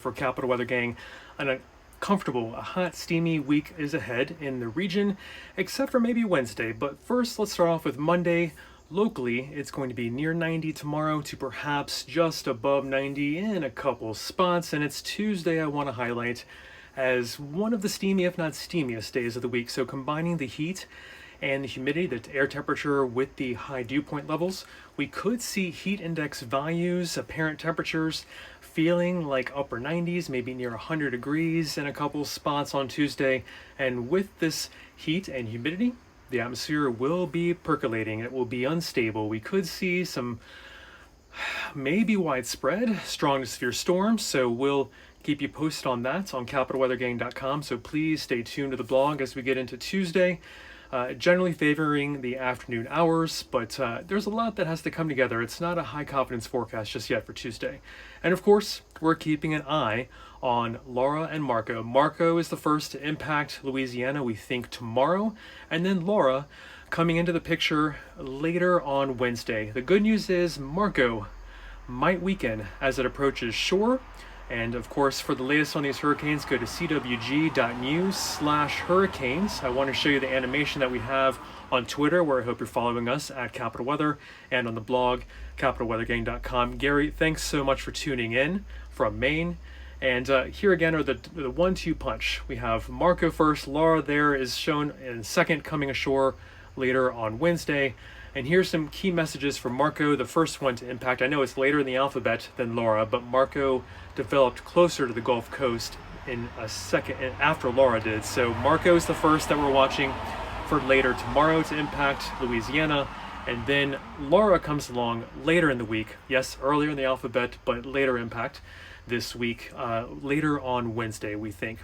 for Capital Weather Gang. A comfortable, a hot, steamy week is ahead in the region, except for maybe Wednesday. But first, let's start off with Monday. Locally, it's going to be near 90 tomorrow to perhaps just above 90 in a couple spots. And it's Tuesday I want to highlight as one of the steamy, if not steamiest days of the week. So combining the heat and the humidity, the air temperature with the high dew point levels, we could see heat index values, apparent temperatures feeling like upper 90s, maybe near 100 degrees in a couple spots on Tuesday. And with this heat and humidity, the atmosphere will be percolating. It will be unstable. We could see some maybe widespread strong to severe storms, so we'll keep you posted on that on capitalweathergang.com. So please stay tuned to the blog as we get into Tuesday. Generally favoring the afternoon hours, but there's a lot that has to come together. It's not a high confidence forecast just yet for Tuesday. And of course, we're keeping an eye on Laura and Marco. Marco is the first to impact Louisiana, we think, tomorrow, and then Laura coming into the picture later on Wednesday. The good news is Marco might weaken as it approaches shore. And of course, for the latest on these hurricanes, go to CWG.news/hurricanes. I want to show you the animation that we have on Twitter, where I hope you're following us at Capital Weather, and on the blog, capitalweathergang.com. Gary, thanks so much for tuning in from Maine. And here again are the 1-2 punch. We have Marco first. Laura there is shown in second, coming ashore later on Wednesday. And here's some key messages for Marco, the first one to impact. I know it's later in the alphabet than Laura, but Marco developed closer to the Gulf Coast in a second after Laura did. So Marco's the first that we're watching for later tomorrow to impact Louisiana. And then Laura comes along later in the week. Yes, earlier in the alphabet, but later impact this week, later on Wednesday, we think.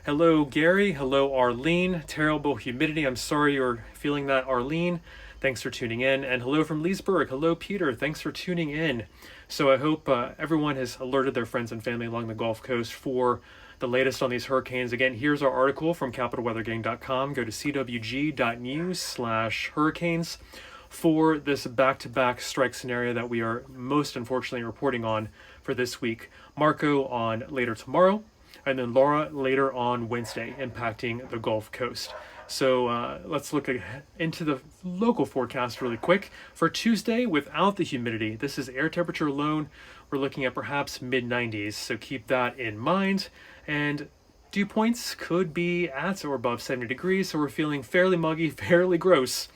Hello, Gary. Hello, Arlene. Terrible humidity. I'm sorry you're feeling that, Arlene. Thanks for tuning in. And hello from Leesburg. Hello, Peter. Thanks for tuning in. So I hope everyone has alerted their friends and family along the Gulf Coast for the latest on these hurricanes. Again, here's our article from capitalweathergang.com. Go to CWG.news/hurricanes for this back-to-back strike scenario that we are most unfortunately reporting on for this week. Marco on later tomorrow, and then Laura later on Wednesday, impacting the Gulf Coast. So let's look into the local forecast really quick. For Tuesday, without the humidity, this is air temperature alone. We're looking at perhaps mid-90s, so keep that in mind. And dew points could be at or above 70 degrees, so we're feeling fairly muggy, fairly gross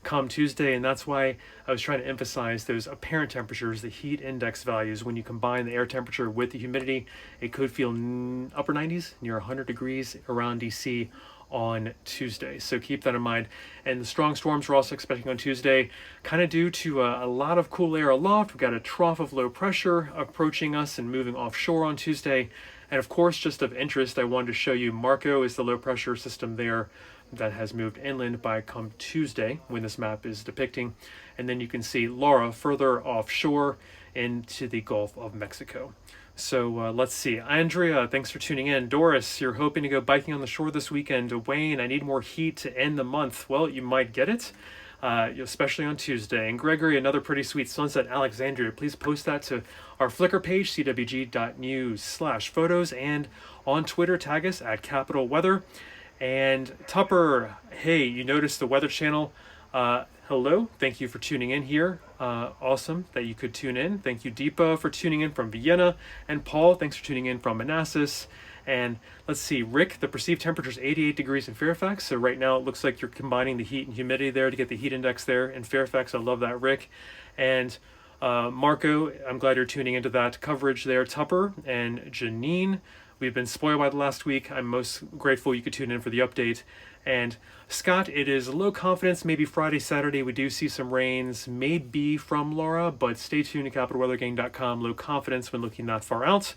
come Tuesday, and that's why I was trying to emphasize those apparent temperatures, the heat index values. When you combine the air temperature with the humidity, it could feel upper 90s, near 100 degrees around DC on Tuesday. So keep that in mind. And the strong storms we're also expecting on Tuesday, kind of due to a lot of cool air aloft. We've got a trough of low pressure approaching us and moving offshore on Tuesday. And of course, just of interest, I wanted to show you Marco is the low pressure system there that has moved inland by come Tuesday when this map is depicting. And then you can see Laura further offshore into the Gulf of Mexico. So let's see. Andrea, thanks for tuning in. Doris, you're hoping to go biking on the shore this weekend. Wayne, I need more heat to end the month. Well, you might get it, especially on Tuesday. And Gregory, another pretty sweet sunset. Alexandria, please post that to our Flickr page, CWG.news/photos, and on Twitter, tag us at Capital Weather. And Tupper, hey, you noticed the Weather Channel. Hello, thank you for tuning in here. Awesome that you could tune in. Thank you, Deepa, for tuning in from Vienna. And Paul, thanks for tuning in from Manassas. And let's see, Rick, the perceived temperature is 88 degrees in Fairfax. So right now it looks like you're combining the heat and humidity there to get the heat index there in Fairfax. I love that, Rick. And Marco, I'm glad you're tuning into that coverage there. Tupper and Janine, we've been spoiled by the last week. I'm most grateful you could tune in for the update. And Scott, it is low confidence, maybe Friday, Saturday. We do see some rains, maybe from Laura, but stay tuned to capitalweathergang.com. Low confidence when looking that far out.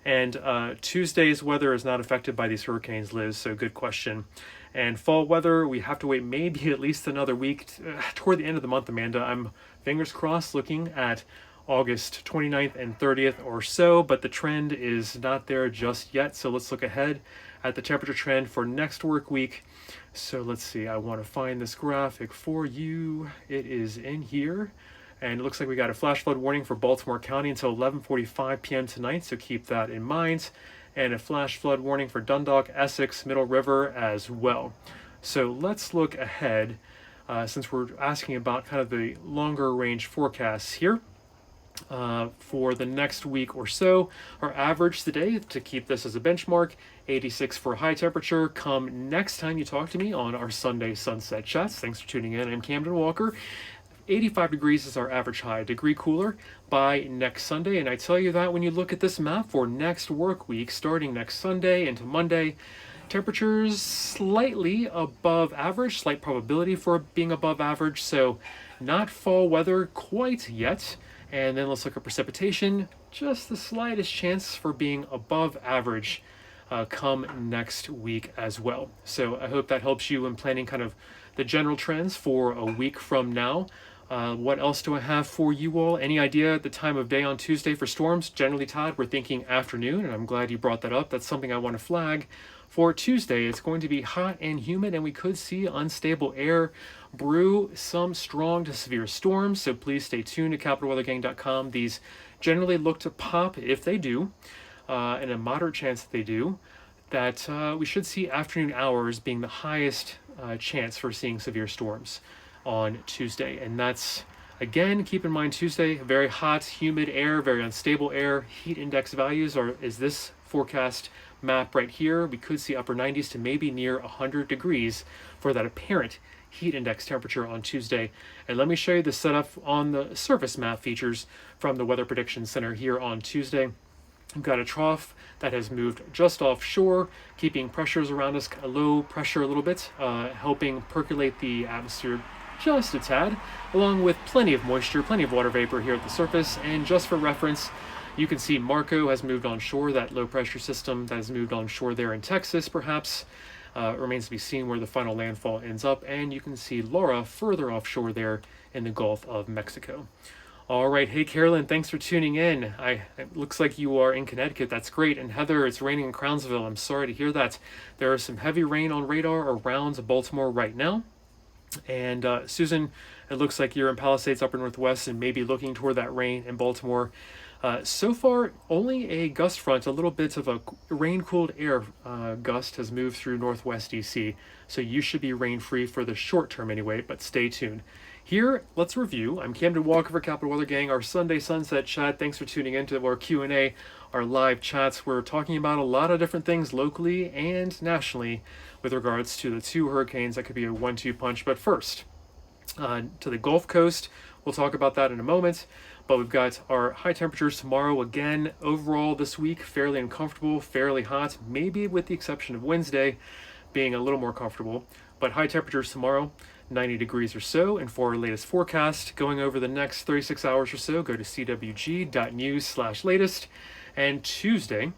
And Tuesday's weather is not affected by these hurricanes, Liz, so good question. And fall weather, we have to wait maybe at least another week toward the end of the month, Amanda. I'm fingers crossed looking at August 29th and 30th or so, but the trend is not there just yet. So let's look ahead at the temperature trend for next work week. So let's see, I want to find this graphic for you. It is in here. And it looks like we got a flash flood warning for Baltimore County until 11:45 p.m. tonight, so keep that in mind. And a flash flood warning for Dundalk, Essex, Middle River as well. So let's look ahead, since we're asking about kind of the longer range forecasts here. For the next week or so, our average today, to keep this as a benchmark, 86 for high temperature. Come next time you talk to me on our Sunday Sunset Chats. Thanks for tuning in. I'm Camden Walker. 85 degrees is our average high, a degree cooler by next Sunday. And I tell you that when you look at this map for next work week, starting next Sunday into Monday, temperatures slightly above average, slight probability for being above average. So not fall weather quite yet. And then let's look at precipitation, just the slightest chance for being above average come next week as well. So I hope that helps you in planning kind of the general trends for a week from now. What else do I have for you all? Any idea the time of day on Tuesday for storms? Generally, Todd, we're thinking afternoon, and I'm glad you brought that up. That's something I want to flag. For Tuesday, it's going to be hot and humid, and we could see unstable air brew some strong to severe storms. So please stay tuned to CapitalWeatherGang.com. These generally look to pop if they do, and a moderate chance that they do, that we should see afternoon hours being the highest chance for seeing severe storms on Tuesday. And that's, again, keep in mind Tuesday, very hot, humid air, very unstable air. Heat index values is this forecast map right here. We could see upper 90s to maybe near 100 degrees for that apparent heat index temperature on Tuesday. And let me show you the setup on the surface map features from the Weather Prediction Center here on Tuesday. We've got a trough that has moved just offshore, keeping pressures around us low pressure a little bit, helping percolate the atmosphere just a tad, along with plenty of moisture, plenty of water vapor here at the surface. And just for reference, you can see Marco has moved onshore, that low pressure system that has moved onshore there in Texas, perhaps. Remains to be seen where the final landfall ends up. And you can see Laura further offshore there in the Gulf of Mexico. All right. Hey, Carolyn, thanks for tuning in. It looks like you are in Connecticut. That's great. And Heather, it's raining in Crownsville. I'm sorry to hear that. There is some heavy rain on radar around Baltimore right now. And Susan, it looks like you're in Palisades, upper northwest, and maybe looking toward that rain in Baltimore. So far, only a gust front, a little bit of a rain-cooled air gust has moved through northwest DC. So you should be rain-free for the short term anyway, but stay tuned. Here, let's review. I'm Camden Walker for Capital Weather Gang, our Sunday Sunset Chat. Thanks for tuning in to our Q&A, our live chats. We're talking about a lot of different things locally and nationally with regards to the two hurricanes that could be a 1-2 punch. But first, to the Gulf Coast, we'll talk about that in a moment. But we've got our high temperatures tomorrow. Again, overall this week, fairly uncomfortable, fairly hot, maybe with the exception of Wednesday being a little more comfortable. But high temperatures tomorrow, 90 degrees or so. And for our latest forecast, going over the next 36 hours or so, go to CWG.news/latest. And Tuesday,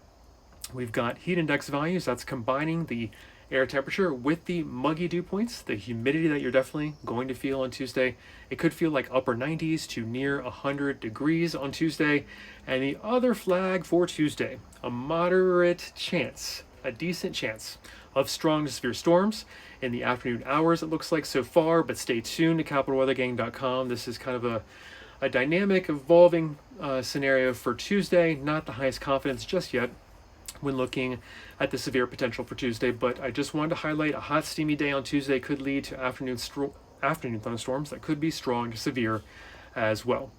we've got heat index values. That's combining the air temperature with the muggy dew points, the humidity that you're definitely going to feel on Tuesday. It could feel like upper 90s to near 100 degrees on Tuesday. And the other flag for Tuesday, a moderate chance, a decent chance of strong to severe storms in the afternoon hours, it looks like so far, but stay tuned to CapitalWeatherGang.com. This is kind of a dynamic, evolving scenario for Tuesday, not the highest confidence just yet when looking at the severe potential for Tuesday, but I just wanted to highlight a hot, steamy day on Tuesday could lead to afternoon thunderstorms that could be strong to severe as well.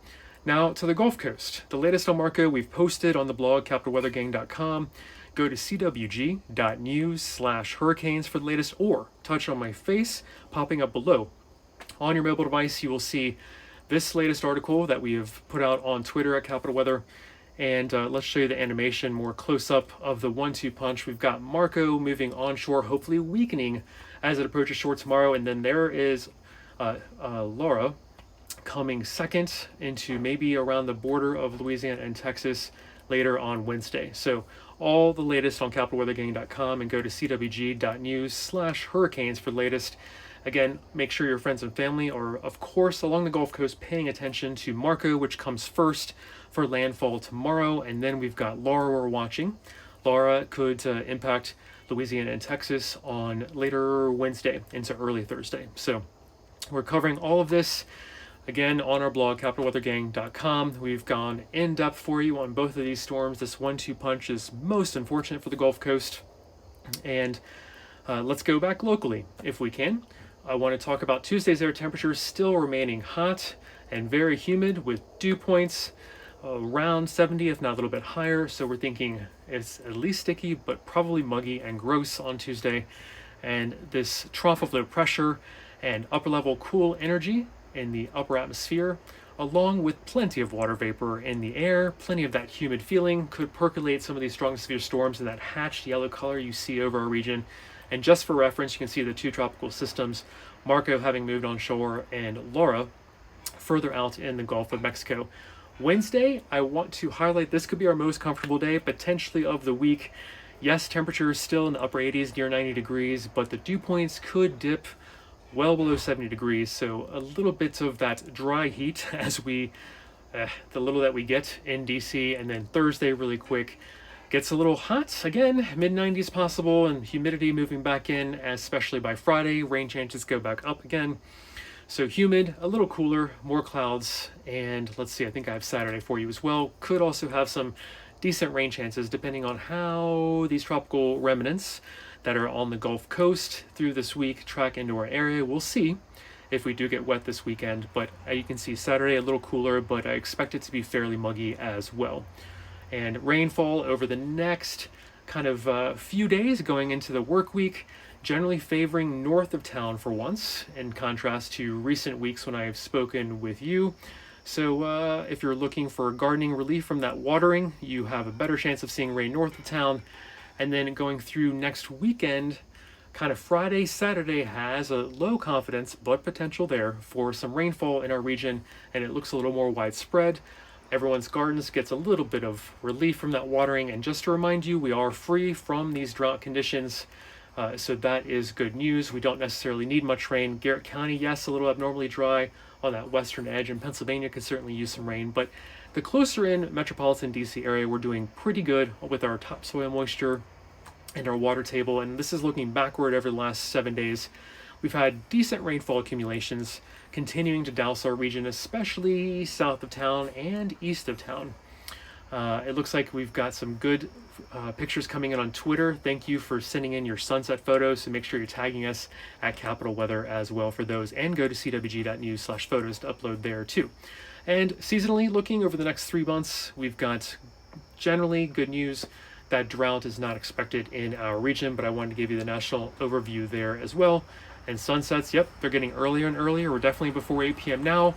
Now to the Gulf Coast. The latest on Marco we've posted on the blog, CapitalWeatherGang.com. Go to CWG.news/hurricanes for the latest, or touch on my face popping up below. On your mobile device, you will see this latest article that we have put out on Twitter at Capital Weather. And let's show you the animation more close up of the 1-2 punch. We've got Marco moving onshore, hopefully weakening as it approaches shore tomorrow. And then there is Laura coming second into maybe around the border of Louisiana and Texas later on Wednesday. So all the latest on CapitalWeatherGang.com, and go to CWG.news/hurricanes for the latest. Again, make sure your friends and family are, of course, along the Gulf Coast paying attention to Marco, which comes first for landfall tomorrow. And then we've got Laura we're watching. Laura could impact Louisiana and Texas on later Wednesday into early Thursday. So we're covering all of this Again, on our blog, capitalweathergang.com, we've gone in depth for you on both of these storms. This 1-2 punch is most unfortunate for the Gulf Coast. And let's go back locally if we can. I want to talk about Tuesday's air temperatures still remaining hot and very humid with dew points around 70, if not a little bit higher. So we're thinking it's at least sticky, but probably muggy and gross on Tuesday. And this trough of low pressure and upper level cool energy in the upper atmosphere, along with plenty of water vapor in the air, plenty of that humid feeling, could percolate some of these strong severe storms in that hatched yellow color you see over our region. And just for reference, you can see the two tropical systems, Marco having moved on shore and Laura further out in the Gulf of Mexico. Wednesday, I want to highlight this could be our most comfortable day, potentially of the week. Yes, temperatures still in the upper 80s, near 90 degrees, but the dew points could dip well below 70 degrees, so a little bit of that dry heat as the little that we get in DC. And then Thursday, really quick, gets a little hot again, mid-90s possible, and humidity moving back in, especially by Friday. Rain chances go back up again. So humid, a little cooler, more clouds, and let's see, I think I have Saturday for you as well. Could also have some decent rain chances depending on how these tropical remnants that are on the Gulf Coast through this week track into our area. We'll see if we do get wet this weekend, but you can see Saturday a little cooler, but I expect it to be fairly muggy as well. And rainfall over the next kind of few days going into the work week, generally favoring north of town for once, in contrast to recent weeks when I've spoken with you. So if you're looking for gardening relief from that watering, you have a better chance of seeing rain north of town. And then going through next weekend, kind of Friday, Saturday has a low confidence, but potential there for some rainfall in our region, and it looks a little more widespread. Everyone's gardens gets a little bit of relief from that watering. And just to remind you, we are free from these drought conditions. So that is good news. We don't necessarily need much rain. Garrett County, yes, a little abnormally dry on that western edge, and Pennsylvania could certainly use some rain. But the closer in metropolitan DC area, we're doing pretty good with our topsoil moisture and our water table. And this is looking backward over the last 7 days. We've had decent rainfall accumulations continuing to douse our region, especially south of town and east of town. It looks like we've got some good pictures coming in on Twitter. Thank you for sending in your sunset photos, so make sure you're tagging us at Capital Weather as well for those, and go to CWG.news/photos to upload there too. And seasonally looking over the next 3 months, we've got generally good news that drought is not expected in our region, but I wanted to give you the national overview there as well. And sunsets, yep, they're getting earlier and earlier. We're definitely before 8 p.m. now,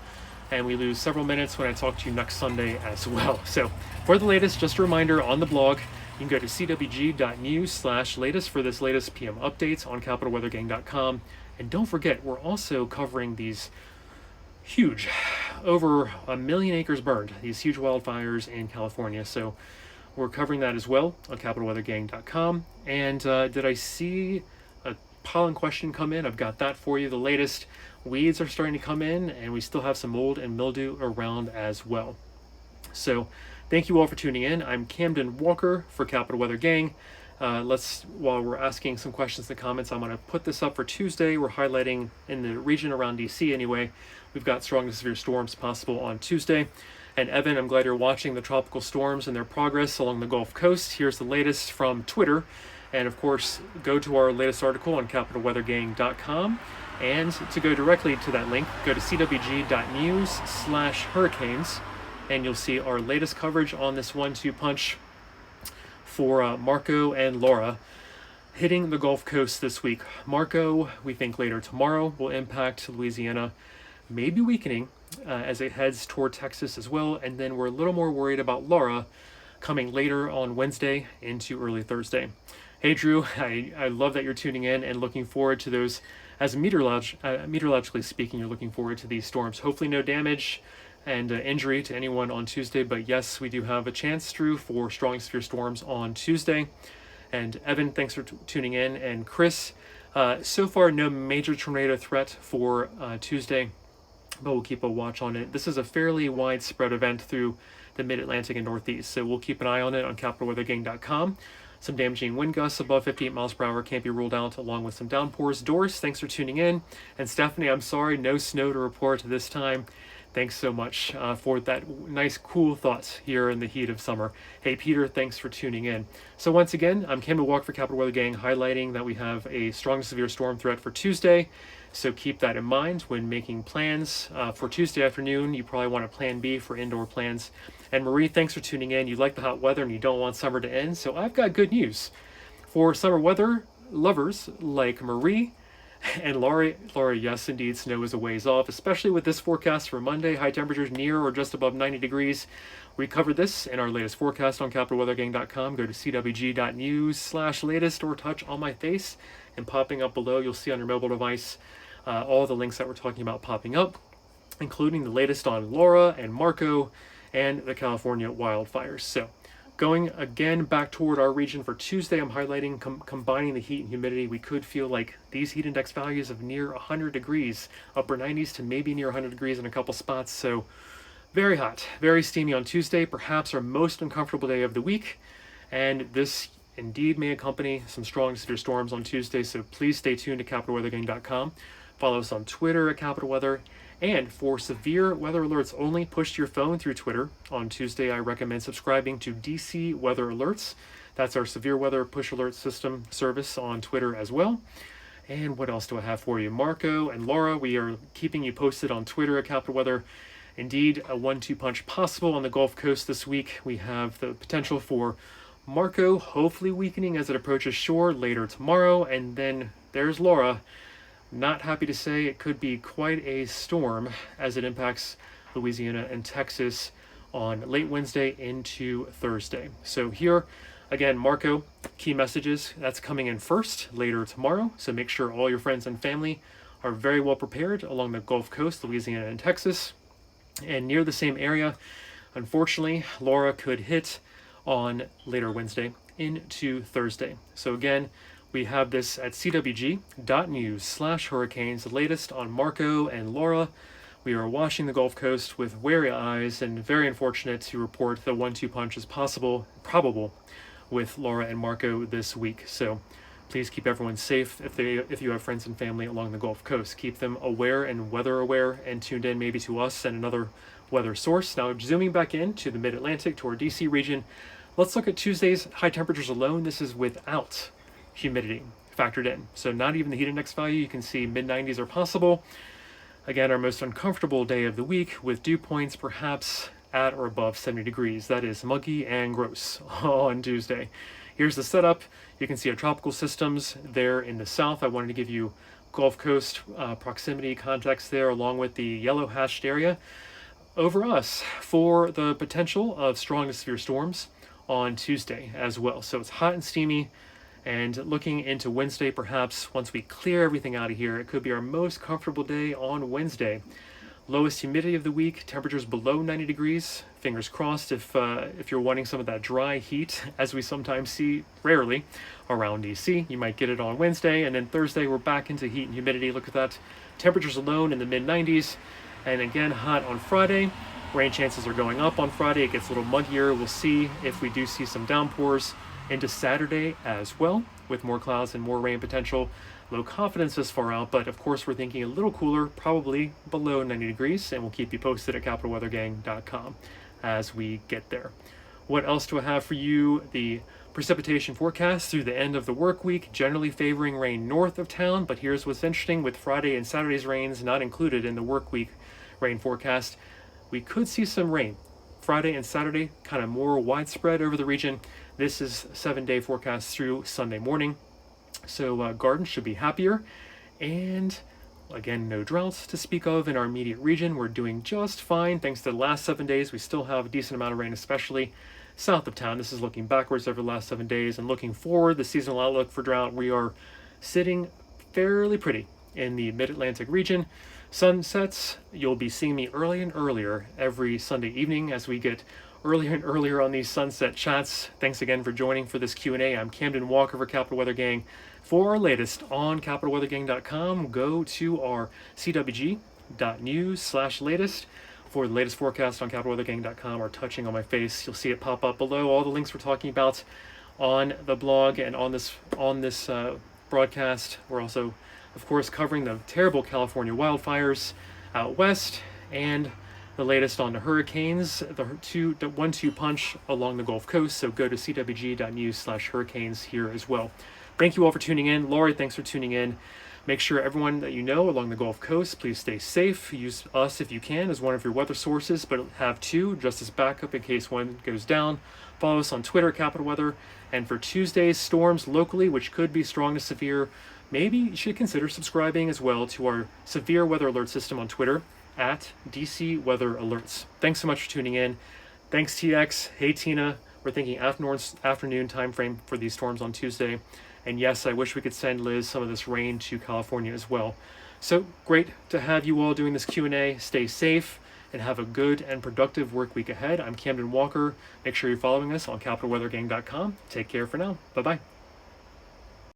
and we lose several minutes when I talk to you next Sunday as well. So for the latest, just a reminder on the blog, you can go to CWG.news/latest for this latest PM updates on CapitalWeatherGang.com. And don't forget, we're also covering these huge, over 1 million acres burned, these huge wildfires in California. So we're covering that as well on CapitalWeatherGang.com. And did I see a pollen question come in? I've got that for you. The latest weeds are starting to come in, and we still have some mold and mildew around as well. So thank you all for tuning in. I'm Camden Walker for Capital Weather Gang. While we're asking some questions in the comments, I'm going to put this up for Tuesday. We're highlighting in the region around DC anyway. We've got strong to severe storms possible on Tuesday. And Evan, I'm glad you're watching the tropical storms and their progress along the Gulf Coast. Here's the latest from Twitter. And of course, go to our latest article on CapitalWeatherGang.com. And to go directly to that link, go to CWG.news/hurricanes, and you'll see our latest coverage on this 1-2 punch for Marco and Laura hitting the Gulf Coast this week. Marco, we think later tomorrow, will impact Louisiana, maybe weakening as it heads toward Texas as well. And then we're a little more worried about Laura coming later on Wednesday into early Thursday. Hey, Drew, I love that you're tuning in and looking forward to those. As meteorologically speaking, you're looking forward to these storms. Hopefully no damage and injury to anyone on Tuesday. But yes, we do have a chance, Drew, for strong severe storms on Tuesday. And Evan, thanks for tuning in. And Chris, so far no major tornado threat for Tuesday, but we'll keep a watch on it. This is a fairly widespread event through the mid-Atlantic and Northeast, so we'll keep an eye on it on CapitalWeatherGang.com. Some damaging wind gusts above 58 miles per hour can't be ruled out, along with some downpours. Doris, thanks for tuning in. And Stephanie, I'm sorry, no snow to report this time. Thanks so much for that nice, cool thoughts here in the heat of summer. Hey, Peter, thanks for tuning in. So once again, I'm Campbell Walk for Capital Weather Gang, highlighting that we have a strong severe storm threat for Tuesday. So keep that in mind when making plans for Tuesday afternoon. You probably want a plan B for indoor plans. And Marie, thanks for tuning in. You like the hot weather and you don't want summer to end. So I've got good news for summer weather lovers like Marie and Laura. Yes, indeed, snow is a ways off, especially with this forecast for Monday. High temperatures near or just above 90 degrees. We covered this in our latest forecast on CapitalWeatherGang.com. Go to CWG.news/latest or touch on my face, and popping up below, you'll see on your mobile device all the links that we're talking about popping up, including the latest on Laura and Marco and the California wildfires. So going again back toward our region for Tuesday, I'm highlighting combining the heat and humidity. We could feel like these heat index values of near 100 degrees, upper 90s to maybe near 100 degrees in a couple spots. So very hot, very steamy on Tuesday, perhaps our most uncomfortable day of the week. And this indeed may accompany some strong severe storms on Tuesday. So please stay tuned to CapitalWeatherGang.com. Follow us on Twitter at Capital Weather. And for severe weather alerts only, push to your phone through Twitter. On Tuesday, I recommend subscribing to DC Weather Alerts. That's our severe weather push alert system service on Twitter as well. And what else do I have for you? Marco and Laura, we are keeping you posted on Twitter at Capital Weather. Indeed, a 1-2 punch possible on the Gulf Coast this week. We have the potential for Marco hopefully weakening as it approaches shore later tomorrow. And then there's Laura. Not happy to say it could be quite a storm as it impacts Louisiana and Texas on late Wednesday into Thursday. So here, again, Marco, key messages, that's coming in first later tomorrow. So make sure all your friends and family are very well prepared along the Gulf Coast, Louisiana and Texas. And near the same area, unfortunately, Laura could hit on later Wednesday into Thursday. So again, we have this at CWG.news/hurricanes, the latest on Marco and Laura. We are watching the Gulf Coast with wary eyes and very unfortunate to report the 1-2 punch is probable with Laura and Marco this week. So please keep everyone safe if you have friends and family along the Gulf Coast. Keep them aware and weather aware and tuned in maybe to us and another weather source. Now zooming back into the mid-Atlantic to our DC region, let's look at Tuesday's high temperatures alone. This is without humidity factored in. So not even the heat index value. You can see mid-90s are possible. Again, our most uncomfortable day of the week with dew points perhaps at or above 70 degrees. That is muggy and gross on Tuesday. Here's the setup. You can see our tropical systems there in the south. I wanted to give you Gulf Coast proximity context there along with the yellow hashed area over us for the potential of strong to severe storms on Tuesday as well. So it's hot and steamy. And looking into Wednesday, perhaps once we clear everything out of here, it could be our most comfortable day on Wednesday. Lowest humidity of the week, temperatures below 90 degrees. Fingers crossed if you're wanting some of that dry heat, as we sometimes see, rarely, around DC. You might get it on Wednesday, and then Thursday we're back into heat and humidity. Look at that. Temperatures alone in the mid-90s. And again, hot on Friday. Rain chances are going up on Friday. It gets a little muggier. We'll see if we do see some downpours into Saturday as well, with more clouds and more rain potential. Low confidence this far out, but of course we're thinking a little cooler, probably below 90 degrees, and we'll keep you posted at CapitalWeatherGang.com as we get there. What else do I have for you? The precipitation forecast through the end of the work week, generally favoring rain north of town, but here's what's interesting with Friday and Saturday's rains not included in the work week rain forecast. We could see some rain Friday and Saturday, kind of more widespread over the region. This is 7-day forecast through Sunday morning. So gardens should be happier. And again, no droughts to speak of in our immediate region. We're doing just fine. Thanks to the last 7 days, we still have a decent amount of rain, especially south of town. This is looking backwards over the last 7 days. And looking forward, the seasonal outlook for drought, we are sitting fairly pretty in the mid-Atlantic region. Sunsets, you'll be seeing me early and earlier every Sunday evening as we get earlier and earlier on these sunset chats. Thanks again for joining for this Q&A. I'm Camden Walker for Capital Weather Gang. For our latest on CapitalWeatherGang.com, go to our CWG.news/latest for the latest forecast on CapitalWeatherGang.com or touching on my face. You'll see it pop up below. All the links we're talking about on the blog and on this broadcast. We're also, of course, covering the terrible California wildfires out west and the latest on the hurricanes, the 1-2 punch along the Gulf Coast. So go to CWG.news/hurricanes here as well. Thank you all for tuning in. Lori, thanks for tuning in. Make sure everyone that you know along the Gulf Coast, please stay safe. Use us if you can as one of your weather sources, but have two just as backup in case one goes down. Follow us on Twitter, Capital Weather. And for Tuesday's storms locally, which could be strong to severe, maybe you should consider subscribing as well to our severe weather alert system on Twitter at DC Weather Alerts. Thanks so much for tuning in. Thanks, TX. Hey, Tina. We're thinking afternoon time frame for these storms on Tuesday. And yes, I wish we could send Liz some of this rain to California as well. So great to have you all doing this Q&A. Stay safe and have a good and productive work week ahead. I'm Camden Walker. Make sure you're following us on CapitalWeatherGang.com. Take care for now. Bye-bye.